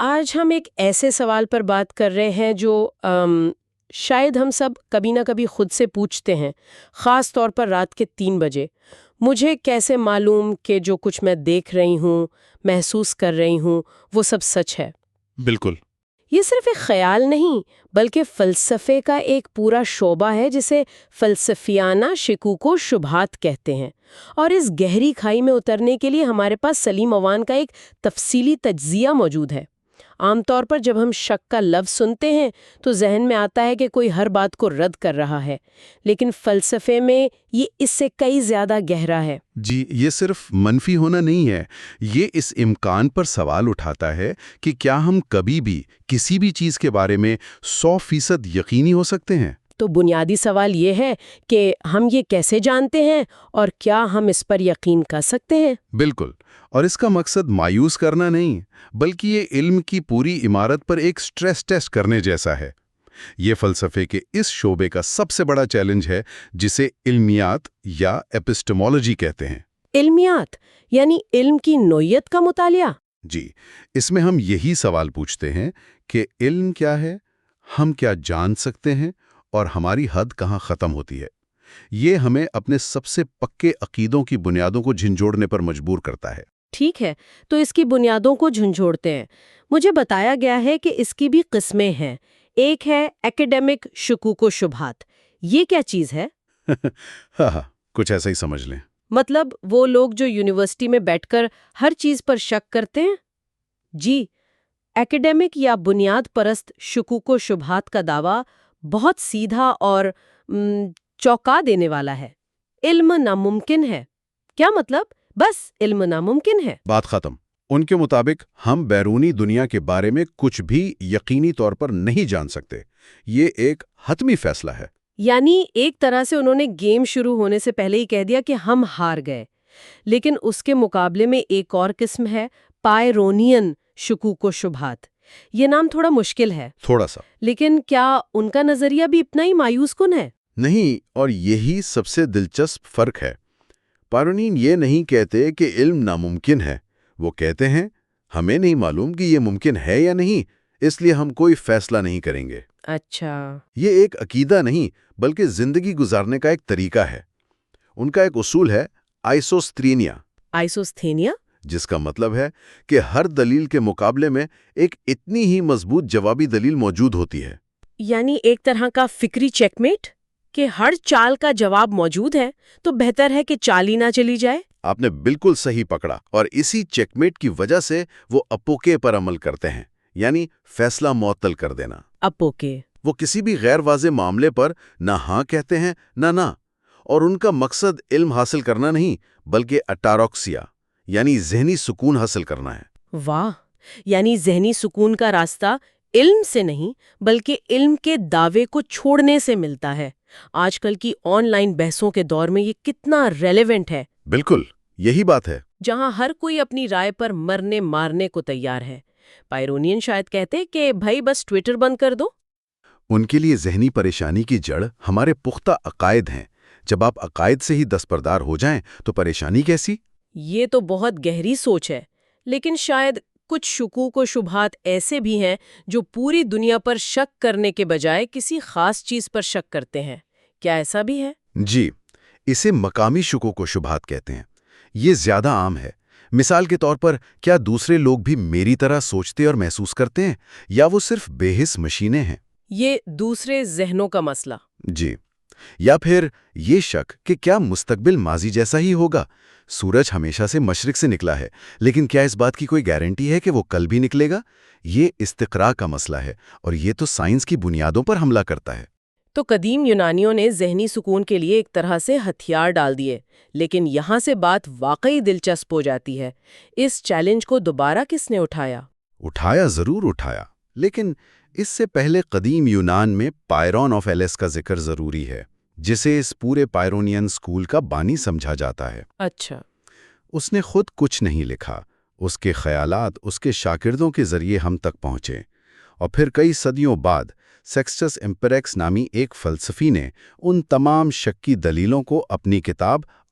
آج ہم ایک ایسے سوال پر بات کر رہے ہیں جو شاید ہم سب کبھی نہ کبھی خود سے پوچھتے ہیں، خاص طور پر رات کے 3 بجے۔ مجھے کیسے معلوم کہ جو کچھ میں دیکھ رہی ہوں، محسوس کر رہی ہوں، وہ سب سچ ہے؟ بالکل۔ یہ صرف ایک خیال نہیں بلکہ فلسفے کا ایک پورا شعبہ ہے جسے فلسفیانہ شکوک و شبہات کہتے ہیں، اور اس گہری کھائی میں اترنے کے لیے ہمارے پاس سلیم اوان کا ایک تفصیلی تجزیہ موجود ہے۔ عام طور پر جب ہم شک کا لفظ سنتے ہیں تو ذہن میں آتا ہے کہ کوئی ہر بات کو رد کر رہا ہے، لیکن فلسفے میں یہ اس سے کئی زیادہ گہرا ہے۔ جی، یہ صرف منفی ہونا نہیں ہے، یہ اس امکان پر سوال اٹھاتا ہے کہ کیا ہم کبھی بھی کسی بھی چیز کے بارے میں 100% یقینی ہو سکتے ہیں؟ تو بنیادی سوال یہ ہے کہ ہم یہ کیسے جانتے ہیں اور کیا ہم اس پر یقین کر سکتے ہیں؟ بالکل، اور اس کا مقصد مایوس کرنا نہیں، بلکہ یہ علم کی پوری عمارت پر ایک سٹریس ٹیسٹ کرنے جیسا ہے۔ یہ فلسفے کے اس شعبے کا سب سے بڑا چیلنج ہے، جسے علمیات یا ایپسٹمولوجی کہتے ہیں۔ علمیات یعنی علم کی نوعیت کا مطالعہ؟ جی، اس میں ہم یہی سوال پوچھتے ہیں کہ علم کیا ہے، ہم کیا جان سکتے ہیں، اور ہماری حد کہاں ختم ہوتی ہے۔ یہ ہمیں اپنے سب سے پکے عقیدوں کی بنیادوں کو جھنجھوڑنے پر مجبور کرتا ہے۔ ٹھیک ہے، تو اس کی بنیادوں کو جھنجھوڑتے ہیں۔ مجھے بتایا گیا ہے کہ اس کی بھی قسمیں ہیں۔ ایک ہے ایکیڈیمک شکوک و شبہات۔ یہ کیا چیز ہے؟ ہاں، کچھ ایسا ہی سمجھ لیں۔ مطلب وہ لوگ جو یونیورسٹی میں بیٹھ کر ہر چیز پر شک کرتے ہیں؟ جی، ایکیڈیمک یا بنیاد پرست شکوک و شبہات کا دعویٰ بہت سیدھا اور چونکا دینے والا ہے۔ علم ناممکن ہے۔ کیا مطلب؟ بس علم ناممکن ہے، بات ختم۔ ان کے مطابق ہم بیرونی دنیا کے بارے میں کچھ بھی یقینی طور پر نہیں جان سکتے۔ یہ ایک حتمی فیصلہ ہے۔ یعنی ایک طرح سے انہوں نے گیم شروع ہونے سے پہلے ہی کہہ دیا کہ ہم ہار گئے۔ لیکن اس کے مقابلے میں ایک اور قسم ہے، پائرونین شکوک و شبہات۔ یہ نام تھوڑا مشکل ہے، تھوڑا سا، لیکن کیا ان کا نظریہ بھی اتنا ہی مایوس کن ہے؟ نہیں، اور یہی سب سے دلچسپ فرق ہے۔ پائرونین یہ نہیں کہتے کہ علم ناممکن ہے، وہ کہتے ہیں ہمیں نہیں معلوم کہ یہ ممکن ہے یا نہیں، اس لیے ہم کوئی فیصلہ نہیں کریں گے۔ اچھا، یہ ایک عقیدہ نہیں بلکہ زندگی گزارنے کا ایک طریقہ ہے۔ ان کا ایک اصول ہے آئسوستھینیا، آئسوستھینیا؟ جس کا مطلب ہے کہ ہر دلیل کے مقابلے میں ایک اتنی ہی مضبوط جوابی دلیل موجود ہوتی ہے۔ یعنی ایک طرح کا فکری چیک میٹ، کہ ہر چال کا جواب موجود ہے تو بہتر ہے کہ چال ہی نہ چلی جائے۔ آپ نے بالکل صحیح پکڑا، اور اسی چیک میٹ کی وجہ سے وہ اپوکے پر عمل کرتے ہیں، یعنی فیصلہ معطل کر دینا۔ اپوکے؟ وہ کسی بھی غیر واضح معاملے پر نہ ہاں کہتے ہیں نہ، اور ان کا مقصد علم حاصل کرنا نہیں بلکہ اٹاروکسیا یعنی ذہنی سکون حاصل کرنا ہے۔ واہ، یعنی ذہنی سکون کا راستہ علم سے نہیں بلکہ علم کے دعوے کو چھوڑنے سے ملتا ہے۔ آج کل کی آن لائن بحثوں کے دور میں یہ کتنا ریلیونٹ ہے۔ بالکل، یہی بات ہے۔ جہاں ہر کوئی اپنی رائے پر مرنے مارنے کو تیار ہے۔ پائرونین شاید کہتے کہ بھائی بس ٹویٹر بند کر دو۔ ان کے لیے ذہنی پریشانی کی جڑ ہمارے پختہ عقائد ہیں۔ جب آپ عقائد سے ہی دستبردار ہو جائیں تو پریشانی کیسی؟ یہ تو بہت گہری سوچ ہے، لیکن شاید کچھ شکوک و شبہات ایسے بھی ہیں جو پوری دنیا پر شک کرنے کے بجائے کسی خاص چیز پر شک کرتے ہیں۔ کیا ایسا بھی ہے؟ جی، اسے مقامی شکوک و شبہات کہتے ہیں۔ یہ زیادہ عام ہے۔ مثال کے طور پر، کیا دوسرے لوگ بھی میری طرح سوچتے اور محسوس کرتے ہیں، یا وہ صرف بے حس مشینیں ہیں؟ یہ دوسرے ذہنوں کا مسئلہ۔ جی، یا پھر یہ شک کہ کیا مستقبل ماضی جیسا ہی ہوگا؟ سورج ہمیشہ سے مشرق سے نکلا ہے، لیکن کیا اس بات کی کوئی گارنٹی ہے کہ وہ کل بھی نکلے گا؟ یہ استقراء کا مسئلہ ہے، اور یہ تو سائنس کی بنیادوں پر حملہ کرتا ہے۔ تو قدیم یونانیوں نے ذہنی سکون کے لیے ایک طرح سے ہتھیار ڈال دیے، لیکن یہاں سے بات واقعی دلچسپ ہو جاتی ہے۔ اس چیلنج کو دوبارہ کس نے اٹھایا؟ اٹھایا ضرور اٹھایا، لیکن اس سے پہلے قدیم یونان میں پائرون آف ایلیس کا ذکر ضروری ہے، جسے اس پورے پائرونین اسکول کا بانی سمجھا جاتا ہے۔ اچھا۔ اس نے خود کچھ نہیں لکھا، اس کے خیالات اس کے شاگردوں کے ذریعے ہم تک پہنچے، اور پھر کئی صدیوں بعد سیکسٹس امپیریکس نامی ایک فلسفی نے ان تمام شکی دلیلوں کو اپنی کتاب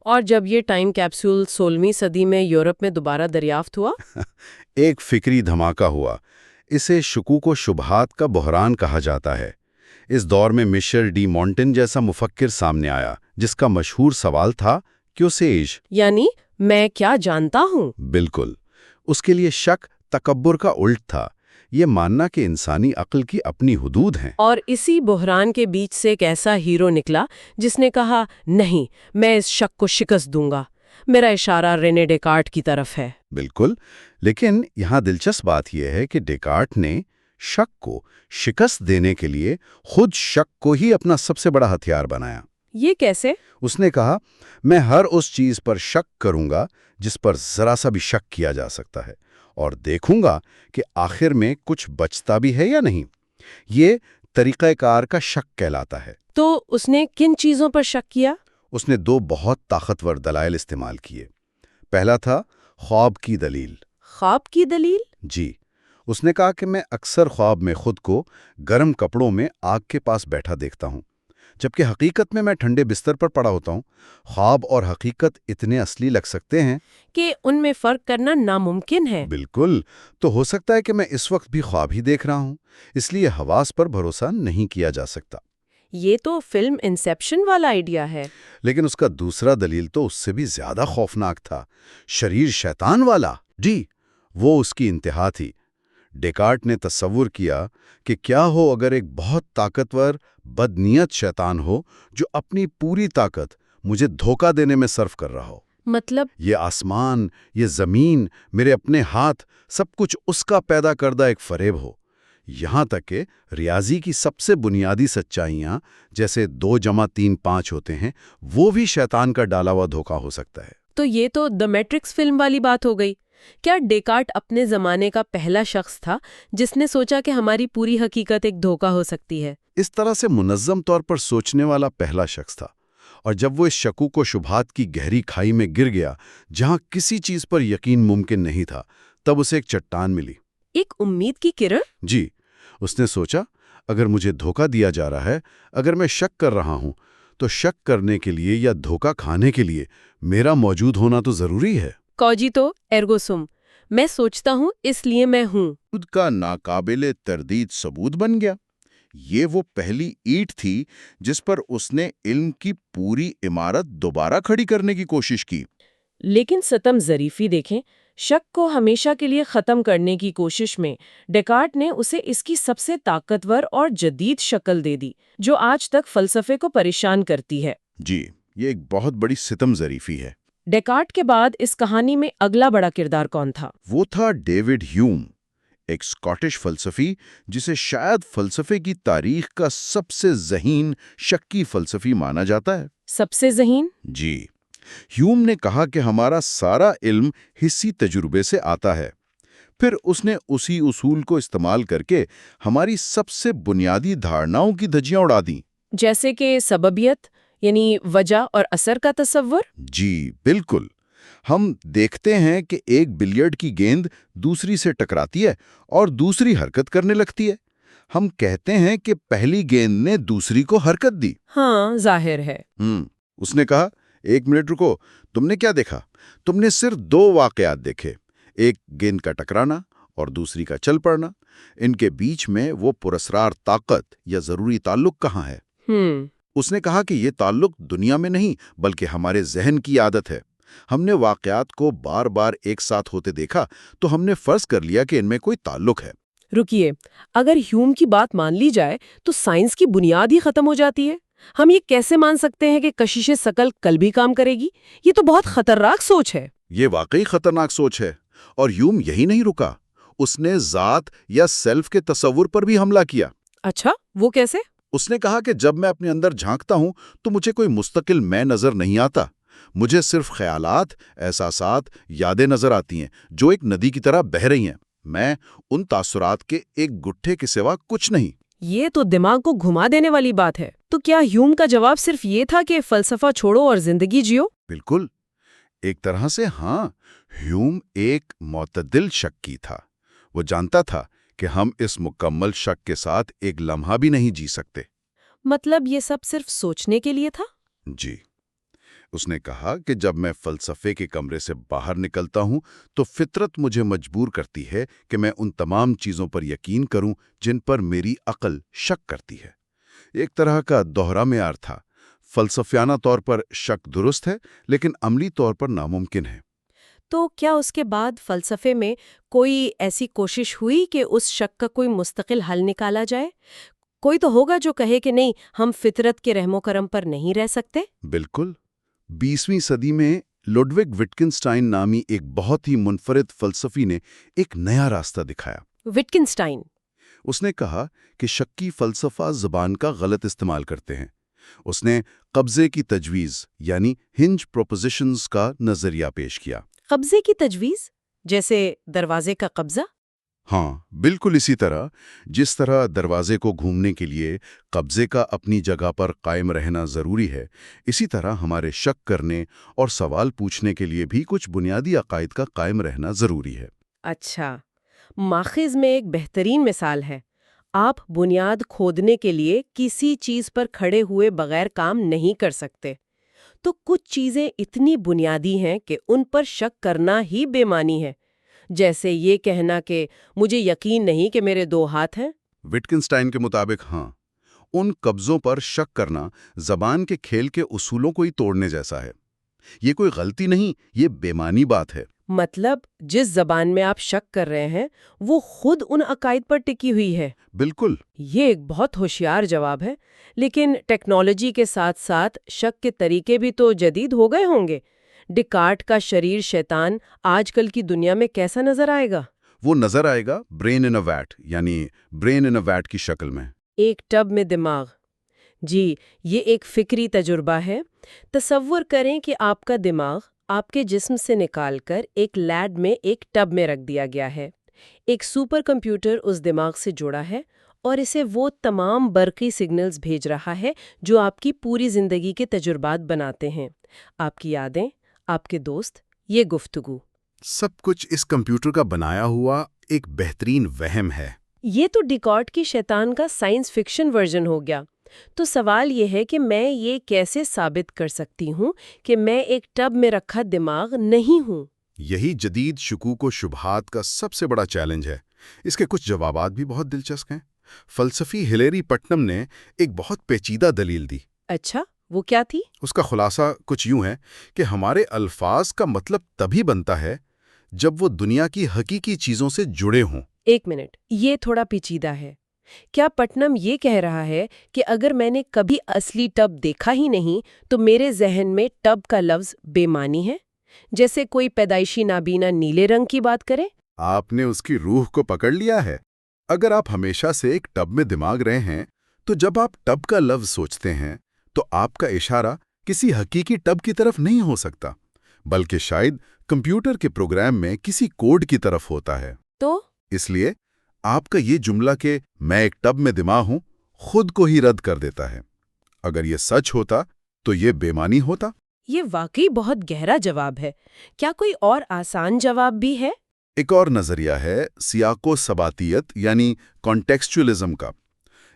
اور جب یہ ٹائم کیپسول 16ویں صدی میں یورپ میں دوبارہ دریافت ہوا، ایک فکری دھماکہ ہوا۔ اسے شکوک و شبہات کا بحران کہا جاتا ہے۔ اس دور میں مشر ڈی مونٹن جیسا مفکر سامنے آیا جس کا مشہور سوال تھا کیوں سیج، یعنی میں کیا جانتا ہوں؟ بالکل۔ اس کے لیے شک تکبر کا الٹ تھا، یہ ماننا کہ انسانی عقل کی اپنی حدود ہیں۔ اور اسی بحران کے بیچ سے ایک ایسا ہیرو نکلا جس نے کہا نہیں، میں اس شک کو شکست دوں گا۔ میرا اشارہ رینے ڈیکارٹ کی طرف ہے۔ بالکل، لیکن یہاں دلچسپ بات یہ ہے کہ ڈیکارٹ نے شک کو شکست دینے کے لیے خود شک کو ہی اپنا سب سے بڑا ہتھیار بنایا۔ یہ کیسے؟ اس نے کہا میں ہر اس چیز پر شک کروں گا جس پر ذرا سا بھی شک کیا جا سکتا ہے، اور دیکھوں گا کہ آخر میں کچھ بچتا بھی ہے یا نہیں۔ یہ طریقہ کار کا شک کہلاتا ہے۔ تو اس نے کن چیزوں پر شک کیا؟ اس نے دو بہت طاقتور دلائل استعمال کیے۔ پہلا تھا خواب کی دلیل۔ خواب کی دلیل؟ جی، اس نے کہا کہ میں اکثر خواب میں خود کو گرم کپڑوں میں آگ کے پاس بیٹھا دیکھتا ہوں، جبکہ حقیقت میں میں ٹھنڈے بستر پر پڑا ہوتا ہوں۔ خواب اور حقیقت اتنے اصلی لگ سکتے ہیں کہ ان میں فرق کرنا ناممکن ہے۔ بالکل، تو ہو سکتا ہے کہ میں اس وقت بھی خواب ہی دیکھ رہا ہوں، اس لیے حواس پر بھروسہ نہیں کیا جا سکتا۔ یہ تو فلم انسیپشن والا آئیڈیا ہے۔ لیکن اس کا دوسرا دلیل تو اس سے بھی زیادہ خوفناک تھا، شریر شیطان والا۔ جی، وہ اس کی انتہا تھی۔ ڈیکارٹ نے تصور کیا کہ کیا ہو اگر ایک بہت طاقتور بدنیت شیطان ہو جو اپنی پوری طاقت مجھے دھوکہ دینے میں صرف کر رہا ہو۔ مطلب؟ یہ آسمان، یہ زمین، میرے اپنے ہاتھ، سب کچھ اس کا پیدا کردہ ایک فریب ہو۔ یہاں تک کہ ریاضی کی سب سے بنیادی سچائیاں جیسے 2+3=5 ہوتے ہیں، وہ بھی شیطان کا ڈالا ہوا دھوکہ ہو سکتا ہے۔ تو یہ تو دی میٹرکس فلم والی بات ہو گئی۔ کیا ڈیکارٹ اپنے زمانے کا پہلا شخص تھا جس نے سوچا کہ ہماری پوری حقیقت ایک دھوکہ ہو سکتی ہے؟ اس طرح سے منظم طور پر سوچنے والا پہلا شخص تھا، اور جب وہ اس شکوک و شبہات کی گہری کھائی میں گر گیا جہاں کسی چیز پر یقین ممکن نہیں تھا، تب اسے ایک چٹان ملی۔ ایک امید کی کرن؟ جی، اس نے سوچا اگر مجھے دھوکہ دیا جا رہا ہے، اگر میں شک کر رہا ہوں، تو شک کرنے کے لیے یا دھوکہ کھانے کے لیے میرا موجود ہونا تو ضروری ہے۔ کوجیتو ایرگو سم، میں سوچتا ہوں اس لیے میں ہوں۔ خود کا ناقابل تردید ثبوت بن گیا۔ یہ وہ پہلی اینٹ تھی جس پر اس نے علم کی پوری عمارت دوبارہ کھڑی کرنے کی کوشش کی۔ لیکن ستم ظریفی دیکھیں، شک کو ہمیشہ کے لیے ختم کرنے کی کوشش میں ڈیکارٹ نے اسے اس کی سب سے طاقتور اور جدید شکل دے دی جو آج تک فلسفے کو پریشان کرتی ہے۔ جی، یہ ایک بہت بڑی ستم ظریفی ہے۔ ڈیکارٹ کے بعد اس کہانی میں اگلا بڑا کردار کون تھا؟ وہ تھا ڈیوڈ ہیوم، ایک اسکاٹش فلسفی جسے شاید فلسفے کی تاریخ کا سب سے ذہین شکی فلسفی مانا جاتا ہے۔ سب سے ذہین؟ جی، ہیوم نے کہا کہ ہمارا سارا علم حسی تجربے سے آتا ہے، پھر اس نے اسی اصول کو استعمال کر کے ہماری سب سے بنیادی دھارناؤں کی دھجیاں اڑا دیں۔ جیسے کہ سببیت، یعنی وجہ اور اثر کا تصور؟ جی بالکل۔ ہم دیکھتے ہیں کہ ایک بلیئرڈ کی گیند دوسری سے ٹکراتی ہے اور دوسری حرکت کرنے لگتی ہے۔ ہم کہتے ہیں کہ پہلی گیند نے دوسری کو حرکت دی۔ ہاں، ظاہر ہے۔ اس نے کہا ایک منٹ رکو، تم نے کیا دیکھا؟ تم نے صرف 2 واقعات دیکھے، ایک گیند کا ٹکرانا اور دوسری کا چل پڑنا۔ ان کے بیچ میں وہ پراسرار طاقت یا ضروری تعلق کہاں ہے؟ اس نے کہا کہ یہ تعلق دنیا میں نہیں بلکہ ہمارے ذہن کی عادت ہے۔ ہم نے واقعات کو بار بار ایک ساتھ ہوتے دیکھا تو ہم نے فرض کر لیا کہ ان میں کوئی تعلق ہے۔ رکیے، اگر ہیوم کی بات مان لی جائے تو سائنس کی بنیاد ہی ختم ہو جاتی ہے۔ ہم یہ کیسے مان سکتے ہیں کہ کشش ثقل کل بھی کام کرے گی؟ یہ تو بہت خطرناک سوچ ہے۔ یہ واقعی خطرناک سوچ ہے، اور ہیوم یہی نہیں رکا، اس نے ذات یا سیلف کے تصور پر بھی حملہ کیا۔ اچھا، وہ کیسے؟ اس نے کہا کہ جب میں اپنے اندر جھانکتا ہوں تو مجھے کوئی مستقل میں نظر نہیں آتا، مجھے صرف خیالات، احساسات، یادیں نظر آتی ہیں جو ایک ندی کی طرح بہہ رہی ہیں۔ میں ان تاثرات کے ایک گٹھے کے سوا کچھ نہیں۔ یہ تو دماغ کو گھما دینے والی بات ہے۔ تو کیا ہیوم کا جواب صرف یہ تھا کہ فلسفہ چھوڑو اور زندگی جیو؟ بالکل، ایک طرح سے ہاں۔ ہیوم ایک معتدل شکی تھا۔ وہ جانتا تھا کہ ہم اس مکمل شک کے ساتھ ایک لمحہ بھی نہیں جی سکتے۔ مطلب یہ سب صرف سوچنے کے لیے تھا؟ جی، اس نے کہا کہ جب میں فلسفے کے کمرے سے باہر نکلتا ہوں تو فطرت مجھے مجبور کرتی ہے کہ میں ان تمام چیزوں پر یقین کروں جن پر میری عقل شک کرتی ہے۔ ایک طرح کا دوہرا معیار تھا۔ فلسفیانہ طور پر شک درست ہے، لیکن عملی طور پر ناممکن ہے۔ تو کیا اس کے بعد فلسفے میں کوئی ایسی کوشش ہوئی کہ اس شک کا کوئی مستقل حل نکالا جائے؟ کوئی تو ہوگا جو کہے کہ نہیں، ہم فطرت کے رحم و کرم پر نہیں رہ سکتے؟ بالکل۔ 20ویں صدی میں لوڈوگ وٹکنسٹائن نامی ایک بہت ہی منفرد فلسفی نے ایک نیا راستہ دکھایا۔ وٹکنسٹائن؟ اس نے کہا کہ شکی فلسفہ زبان کا غلط استعمال کرتے ہیں۔ اس نے قبضے کی تجویز یعنی ہنج پروپوزیشنز کا نظریہ پیش کیا۔ قبضے کی تجویز؟ جیسے دروازے کا قبضہ؟ ہاں، بالکل اسی طرح جس طرح دروازے کو گھومنے کے لیے قبضے کا اپنی جگہ پر قائم رہنا ضروری ہے، اسی طرح ہمارے شک کرنے اور سوال پوچھنے کے لیے بھی کچھ بنیادی عقائد کا قائم رہنا ضروری ہے۔ اچھا، ماخذ میں ایک بہترین مثال ہے۔ آپ بنیاد کھودنے کے لیے کسی چیز پر کھڑے ہوئے بغیر کام نہیں کر سکتے۔ تو کچھ چیزیں اتنی بنیادی ہیں کہ ان پر شک کرنا ہی بے معنی ہے، جیسے یہ کہنا کہ مجھے یقین نہیں کہ میرے 2 ہاتھ ہیں۔ وٹکنسٹائن کے مطابق ہاں، ان قبضوں پر شک کرنا زبان کے کھیل کے اصولوں کو ہی توڑنے جیسا ہے۔ یہ کوئی غلطی نہیں، یہ بے معنی بات ہے۔ مطلب جس زبان میں آپ شک کر رہے ہیں وہ خود ان عقائد پر ٹکی ہوئی ہے۔ بالکل۔ یہ ایک بہت ہوشیار جواب ہے، لیکن ٹیکنالوجی کے ساتھ ساتھ شک کے طریقے بھی تو جدید ہو گئے ہوں گے۔ ڈیکارٹ کا شریر شیطان آج کل کی دنیا میں کیسا نظر آئے گا؟ وہ نظر آئے گا برین ان اے ویٹ، یعنی برین ان اے ویٹ کی شکل میں۔ ایک ٹب میں دماغ۔ جی، یہ ایک فکری تجربہ ہے۔ تصور کریں کہ آپ کا دماغ آپ کے جسم سے نکال کر ایک لیڈ میں ایک ٹب میں رکھ دیا گیا ہے۔ ایک سپر کمپیوٹر اس دماغ سے جڑا ہے اور اسے وہ تمام برقی سگنلز بھیج رہا ہے جو آپ کی پوری زندگی کے تجربات بناتے ہیں۔ آپ کی یادیں، آپ کے دوست، یہ گفتگو، سب کچھ اس کمپیوٹر کا بنایا ہوا ایک بہترین وہم ہے۔ یہ تو ڈیکارٹ کی شیطان کا سائنس فکشن ورژن ہو گیا۔ تو سوال یہ ہے کہ میں یہ کیسے ثابت کر سکتی ہوں کہ میں ایک ٹب میں رکھا دماغ نہیں ہوں؟ یہی جدید شکوک و شبہات کا سب سے بڑا چیلنج ہے۔ اس کے کچھ جوابات بھی بہت دلچسپ ہیں۔ فلسفی ہلیری پٹنم نے ایک بہت پیچیدہ دلیل دی۔ اچھا، وہ کیا تھی؟ اس کا خلاصہ کچھ یوں ہے کہ ہمارے الفاظ کا مطلب تبھی بنتا ہے جب وہ دنیا کی حقیقی چیزوں سے جڑے ہوں۔ ایک منٹ، یہ تھوڑا پیچیدہ ہے۔ کیا پٹنم یہ کہہ رہا ہے کہ اگر میں نے کبھی اصلی ٹب دیکھا ہی نہیں تو میرے ذہن میں ٹب کا لفظ بے معنی ہے؟ جیسے کوئی پیدائشی نابینا نیلے رنگ کی بات کرے؟ آپ نے اس کی روح کو پکڑ لیا ہے۔ اگر آپ ہمیشہ سے ایک ٹب میں دماغ رہے ہیں تو جب آپ ٹب کا لفظ سوچتے ہیں تو آپ کا اشارہ کسی حقیقی ٹب کی طرف نہیں ہو سکتا، بلکہ شاید کمپیوٹر کے پروگرام میں کسی کوڈ کی طرف ہوتا ہے۔ تو اس لیے آپ کا یہ جملہ کہ میں ایک ٹب میں دماغ ہوں خود کو ہی رد کر دیتا ہے۔ اگر یہ سچ ہوتا تو یہ بے معنی ہوتا۔ یہ واقعی بہت گہرا جواب ہے۔ کیا کوئی اور آسان جواب بھی ہے؟ ایک اور نظریہ ہے سیاق و ثباتیت یعنی کانٹیکسچوئلزم کا۔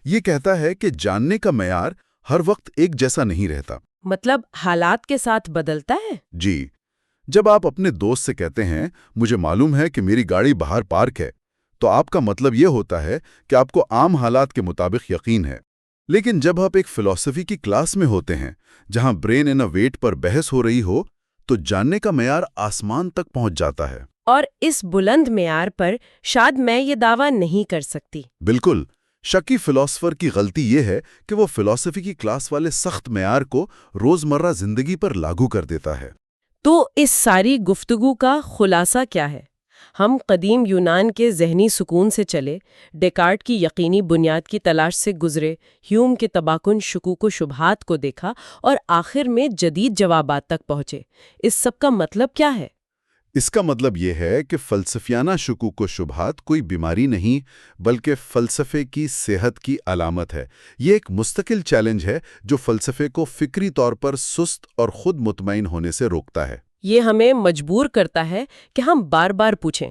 یہ کہتا ہے کہ جاننے کا معیار ہر وقت ایک جیسا نہیں رہتا۔ مطلب حالات کے ساتھ بدلتا ہے؟ جی، جب آپ اپنے دوست سے کہتے ہیں مجھے معلوم ہے کہ میری گاڑی باہر پارک ہے، تو آپ کا مطلب یہ ہوتا ہے کہ آپ کو عام حالات کے مطابق یقین ہے۔ لیکن جب آپ ایک فلسفی کی کلاس میں ہوتے ہیں جہاں برین ان اے ویٹ پر بحث ہو رہی ہو تو جاننے کا معیار آسمان تک پہنچ جاتا ہے۔ اور اس بلند معیار پر شاید میں یہ دعویٰ نہیں کر سکتی۔ بالکل۔ شکی فلاسفر کی غلطی یہ ہے کہ وہ فلسفی کی کلاس والے سخت معیار کو روزمرہ زندگی پر لاگو کر دیتا ہے۔ تو اس ساری گفتگو کا خلاصہ کیا ہے؟ ہم قدیم یونان کے ذہنی سکون سے چلے، ڈیکارٹ کی یقینی بنیاد کی تلاش سے گزرے، ہیوم کے تباکن شکوک و شبہات کو دیکھا اور آخر میں جدید جوابات تک پہنچے۔ اس سب کا مطلب کیا ہے؟ اس کا مطلب یہ ہے کہ فلسفیانہ شکوک و شبہات کوئی بیماری نہیں بلکہ فلسفے کی صحت کی علامت ہے۔ یہ ایک مستقل چیلنج ہے جو فلسفے کو فکری طور پر سست اور خود مطمئن ہونے سے روکتا ہے۔ یہ ہمیں مجبور کرتا ہے کہ ہم بار بار پوچھیں،